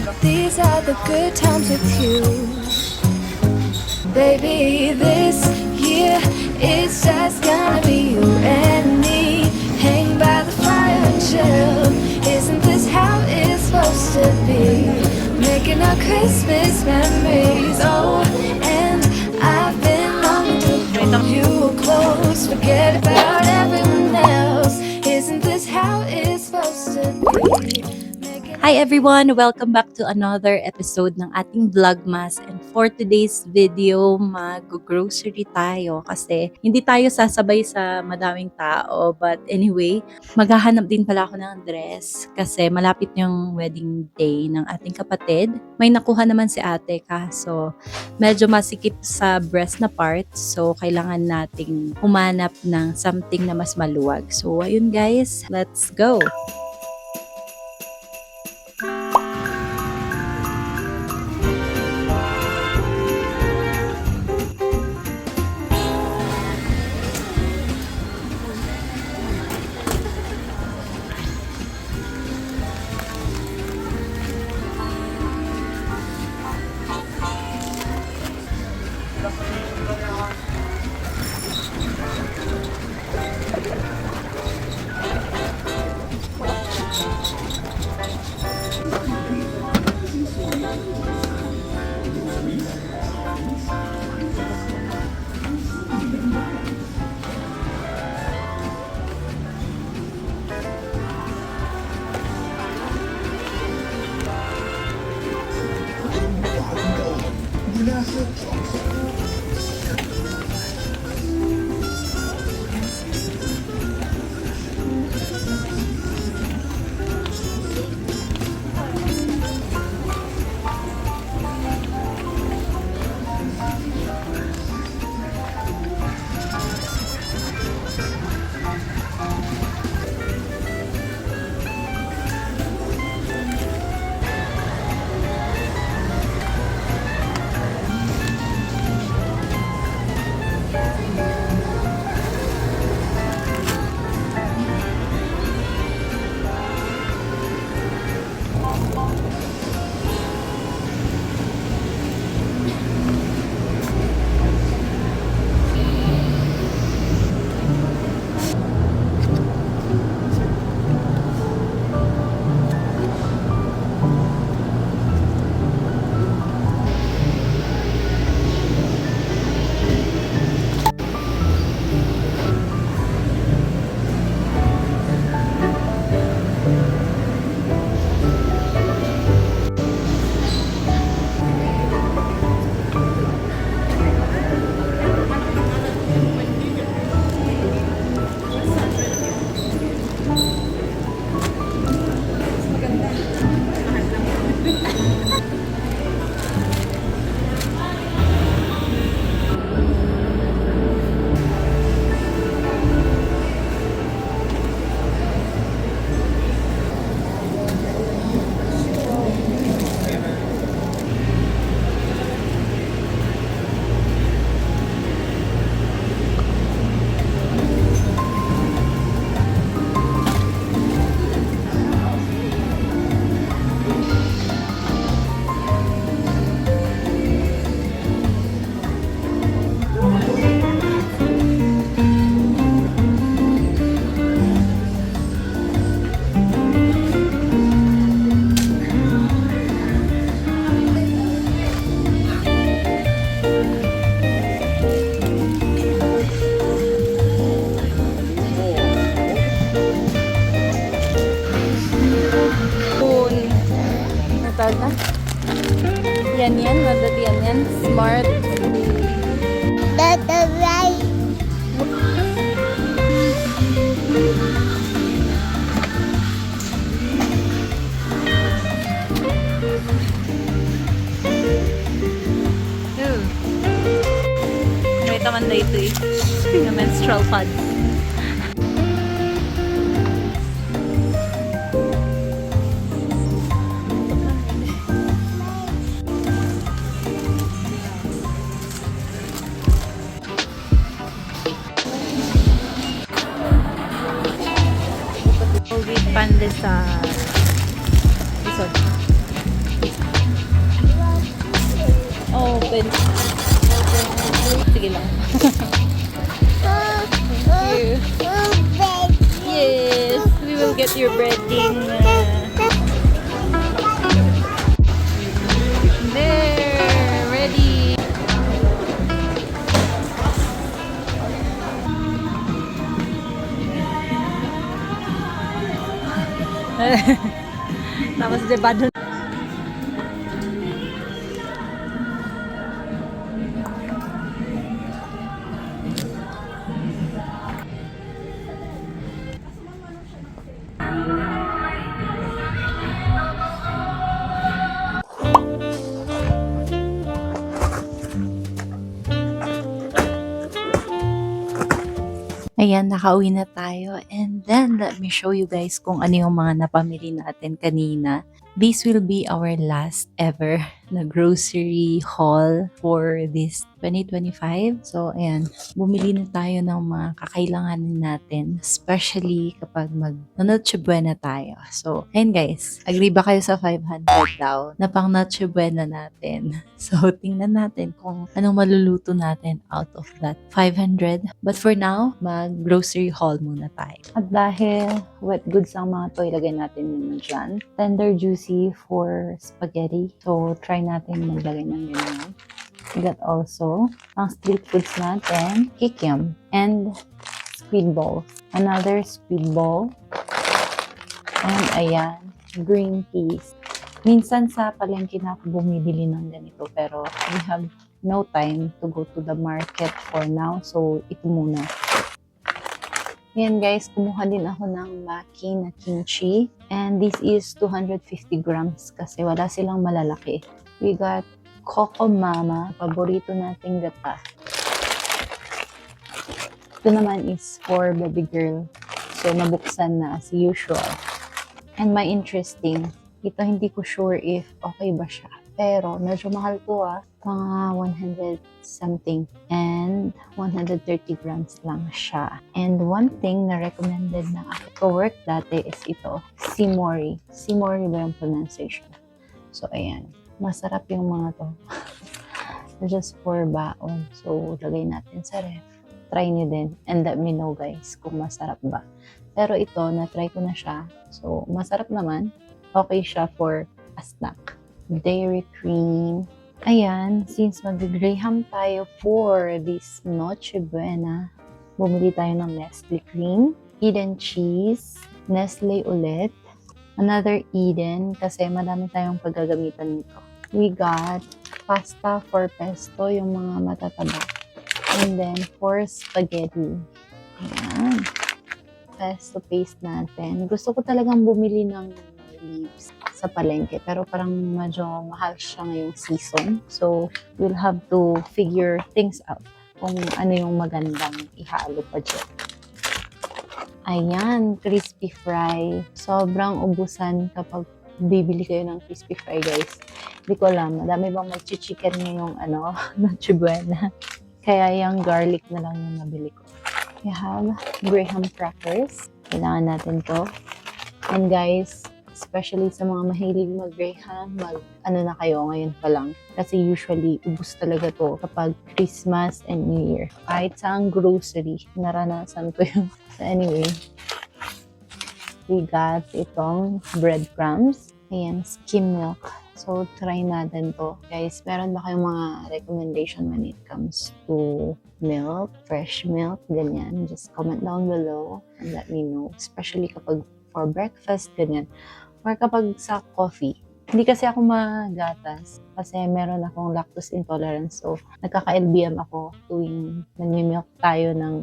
These are the good times with you. Baby, this year it's just gonna be you and me. Hang by the fire and chill. Isn't this how it's supposed to be? Making our Christmas memories. Oh, and I've been longing to hold you close. Forget about everyone else. Isn't this how it's supposed to be? Hi everyone! Welcome back to another episode ng ating Vlogmas. And for today's video, mag-grocery tayo kasi hindi tayo sasabay sa madaming tao. But anyway, maghahanap din pala ako ng dress kasi malapit yung wedding day ng ating kapatid. May nakuha naman si ate kaso medyo masikip sa breast na part. So kailangan nating humanap ng something na mas maluwag. So ayun guys, let's go! Na. Yan, madali yan. Smart. May taman na ito eh. Yung menstrual pads. Pandesal. Isod. open. Sige lang. Thank you. Yes, we will get your breading. There, ready. Tapos diba dun? Ayan, nakauwi na tayo. And then, let me show you guys kung ano yung mga napamili natin kanina. This will be our last ever na grocery haul for this 2025. So, ayan, bumili na tayo ng mga kakailanganin natin, especially kapag mag-Noche Buena tayo. So, ayan guys, agree ba kayo sa 500 daw na pang Noche Buena natin? So, tingnan natin kung anong maluluto natin out of that 500. But for now, mag-grocery haul muna tayo. At dahil wet goods ang mga to, ilagay natin muna dyan. Tender juicy for spaghetti. So, try natin maglagay ng ganyan. We got also ang street foods natin, kikiam, and squid balls. Another squid ball. And ayan, green peas. Minsan sa palengke na ako bumibili ng ganito pero we have no time to go to the market for now. So, ito muna. Yan guys, kumuha din ako ng maki na kimchi. And this is 250 grams kasi wala silang malalaki. We got Coco Mama, paborito nating gata. Ito naman is for baby girl. So, nabuksan na as usual. And my interesting, ito hindi ko sure if okay ba siya. Pero, medyo mahal to mga 100 something. And 130 grams lang siya. And one thing na recommended ng aking co-work dati is ito, Simori. Simori ba yung pronunciation? So, ayan. Masarap yung mga to. Just for baon. So, lagay natin sa ref. Try nyo din. And let me know guys kung masarap ba. Pero ito, na-try ko na siya. So, masarap naman. Okay siya for a snack. Dairy cream. Ayan, since mag-graham tayo for this Noche Buena, bumili tayo ng Nestle cream, Eden cheese, Nestle ulit, another Eden kasi madami tayong paggagamitan nito. We got pasta for pesto, yung mga matataba. And then for spaghetti. Ayan. Pesto paste natin. Gusto ko talagang bumili ng leaves sa palengke. Pero parang medyo mahal siya ngayong season. So, we'll have to figure things out kung ano yung magandang ihalo pa dyan. Ayan, crispy fry. Sobrang ubusan kapag bibili kayo ng crispy fry, guys. Hindi ko alam, madami bang mag-chicken ngayong Noche Buena. Kaya yung garlic na lang yung nabili ko. We have graham crackers. Kailangan natin to. And guys, especially sa mga mahilig mag-graham, na kayo ngayon pa lang. Kasi usually, ubus talaga to kapag Christmas and New Year. Kahit sa ang grocery, naranasan ko yun. So anyway, we got itong breadcrumbs. Ayan, skim milk. So, try natin to. Guys, meron ba kayong mga recommendation when it comes to milk, fresh milk, ganyan? Just comment down below and let me know. Especially kapag for breakfast, ganyan. Or kapag sa coffee. Hindi kasi ako magatas kasi meron akong lactose intolerance. So, nagkaka-LBM ako tuwing nag-milk tayo ng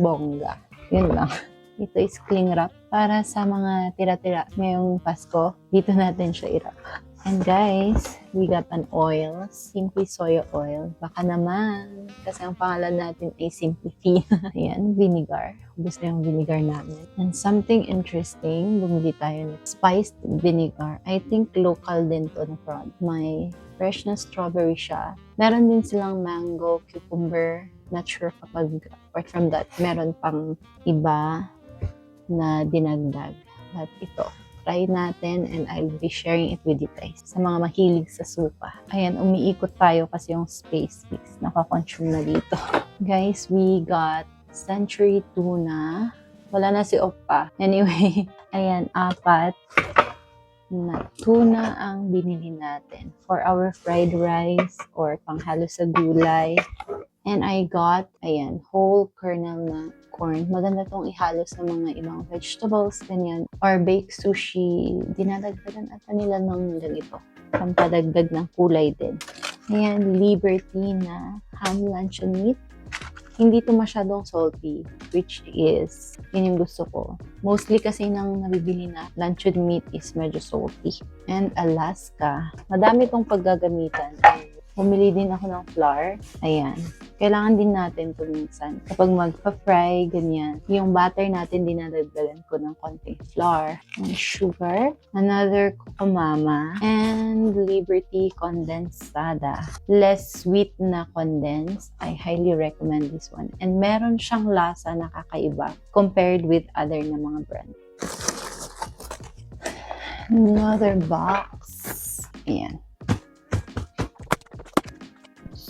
bongga. Yun lang. Ito is cling wrap para sa mga tira-tira ngayong Pasko. Dito natin siya i-wrap. And guys, we got an oil, Simply Soya Oil. Baka naman, kasi ang pangalan natin ay Simply Fina. Ayan, vinegar. Gusto yung vinegar namin. And something interesting, bumili tayo ng spiced vinegar. I think local din to na product. May fresh na strawberry siya. Meron din silang mango, cucumber. Not sure kapag apart from that, meron pang iba na dinagdag. But ito. try natin and I'll be sharing it with you guys. Sa mga mahilig sa suka. Ayan, umiikot tayo kasi yung space is nakakonsume na dito. Guys, we got Century Tuna. Wala na si Oppa. Anyway, ayan, 4 na tuna ang binili natin for our fried rice or panghalo sa gulay. And I got, ayan, whole kernel na corn. Maganda tong ihalo sa mga ibang vegetables, ganyan. Or baked sushi, dinadagdagan ata nila ng ganito. Pampadagdag ng kulay din. Ayan, Liberty na ham luncheon meat. Hindi to masyadong salty, which is, yun yung gusto ko. Mostly kasi nang nabibili na luncheon meat is medyo salty. And Alaska, madami tong paggagamitan. Bumili din ako ng flour. Ayan. Kailangan din natin ito minsan. Kapag magpa-fry, ganyan. Yung butter natin, dinadagdagan ko ng konting flour. And sugar. Another Kokomama. And Liberty Condensada. Less sweet na condensed. I highly recommend this one. And meron siyang lasa na kakaiba compared with other na mga brand. Another box. Ayan.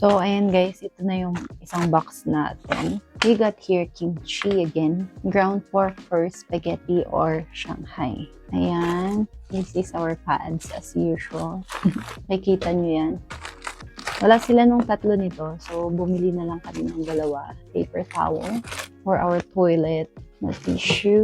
So, ayan guys, ito na yung isang box natin. We got here kimchi again, ground pork for spaghetti or Shanghai. Ayan, this is our pads as usual. Nakikita nyo yan. Wala sila nung 3 nito, so bumili na lang kami ng 2. Paper towel for our toilet, na tissue.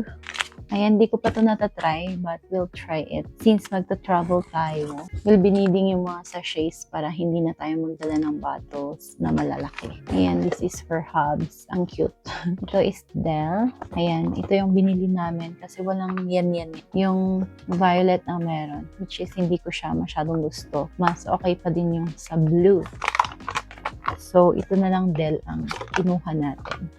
Ayan, di ko pa ito natatry, but we'll try it. Since magta-travel tayo, we'll be needing yung mga sachets para hindi na tayo magdala ng bottles na malalaki. Ayan, this is for hubs. Ang cute. Ito is Dell. Ayan, ito yung binili namin kasi walang yan. Yung violet na meron, which is hindi ko siya masyadong gusto. Mas okay pa din yung sa blue. So, ito na lang Dell ang kinuha natin.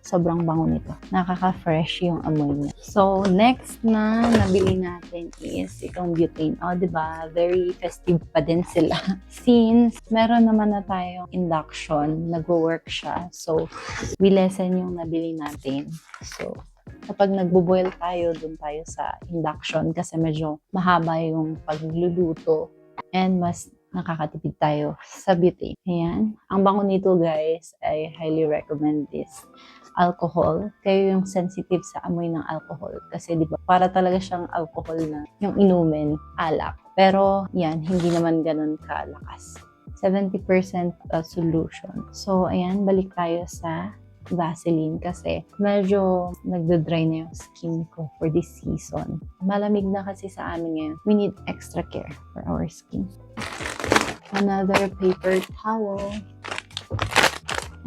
Sobrang bango nito. Nakaka-fresh yung amoy niya. So, next na nabili natin is itong butane. O, diba? Very festive pa din sila. Since meron naman na tayong induction, nagwo-work siya. So, we lessen yung nabili natin. So, kapag nagbo-boil tayo, dun tayo sa induction kasi medyo mahaba yung pagluluto and mas nakakatipid tayo sa butane. Ayan. Ang bango nito guys, I highly recommend this. Alcohol. Kayo yung sensitive sa amoy ng alcohol. Kasi di ba para talaga siyang alcohol na yung inumin, alak. Pero yan, hindi naman ganun kalakas. 70% solution. So, ayan, balik tayo sa Vaseline kasi medyo nagda-dry na yung skin ko for this season. Malamig na kasi sa amin ngayon. We need extra care for our skin. Another paper towel.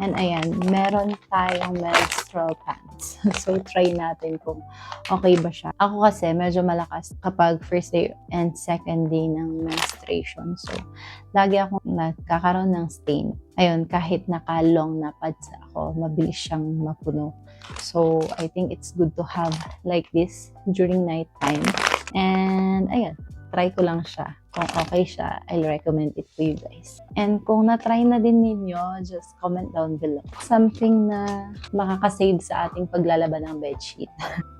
And ayan, meron tayong menstrual pants. So, try natin kung okay ba siya. Ako kasi medyo malakas kapag first day and second day ng menstruation. So, lagi akong nagkakaroon ng stain. Ayun, kahit naka-long na pads ako, mabilis siyang mapuno. So, I think it's good to have like this during night time. And ayan, try ko lang siya. Kung okay siya, I'll recommend it to you guys. And kung na-try na din ninyo, just comment down below. Something na makakasave sa ating paglalaban ng bedsheet.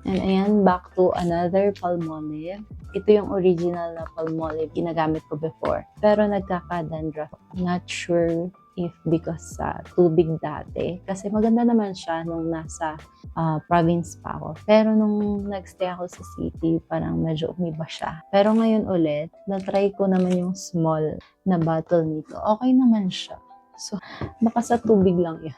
And ayan, back to another Palmolive. Ito yung original na Palmolive ginagamit ko before. Pero nagkaka-dandruff. Not sure if because sa tubig dati. Kasi maganda naman siya nung nasa province pa ako. Pero nung nagstay ako sa city, parang medyo umiba siya. Pero ngayon ulit, na-try ko naman yung small na bottle nito. Okay naman siya. So, baka sa tubig lang yan.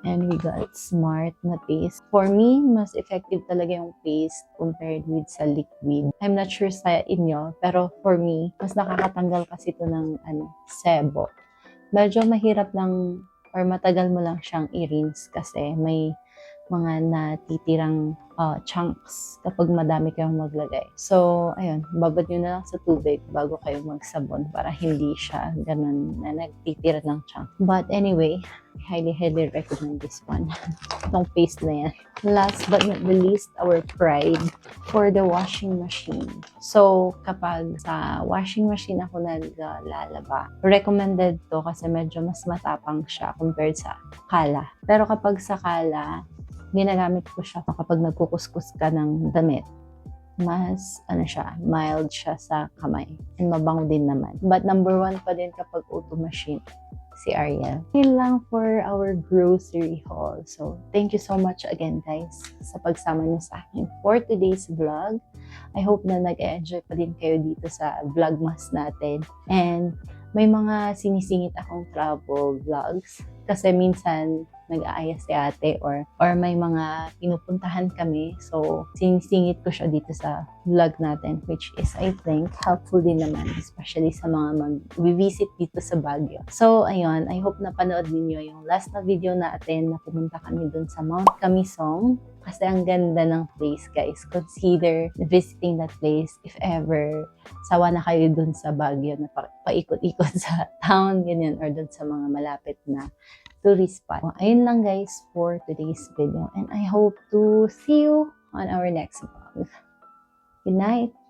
And we got Smart na paste. For me, mas effective talaga yung paste compared with sa liquid. I'm not sure sa inyo, pero for me, mas nakakatanggal kasi ito ng sebo. Medyo mahirap lang or matagal mo lang siyang i-rinse kasi may mga natitirang chunks kapag madami kayong maglagay. So, ayun, babad nyo na lang sa tubig bago kayo magsabon para hindi siya ganun na nagtitira ng chunk. But anyway, I highly recommend this one. Itong paste na yan. Last but not the least, our pride for the washing machine. So, kapag sa washing machine ako naglalaba, recommended to kasi medyo mas matapang siya compared sa kala. Pero kapag sa kala, ginagamit ko siya kapag nagkukuskus ka ng damit. mas mild siya sa kamay. And mabango din naman. But number 1 pa din kapag auto machine, si Ariel. Yun lang for our grocery haul. So, thank you so much again guys sa pagsama niyo sa akin for today's vlog. I hope na nag-enjoy pa din kayo dito sa vlogmas natin. And may mga sinisingit akong travel vlogs kasi minsan nag-aaya si ate or may mga pinupuntahan kami. So, sinisingit ko siya dito sa vlog natin, which is, I think, helpful din naman, especially sa mga mag-visit dito sa Baguio. So, ayun, I hope na panood ninyo yung last na video natin na pumunta kami dun sa Mount Camisong. Kasi ang ganda ng place, guys. Consider visiting that place if ever sawa na kayo dun sa Baguio na paikot-ikot sa town, ganyan, or dun sa mga malapit na tourist spot. Ayun lang guys for today's video, and I hope to see you on our next vlog. Good night!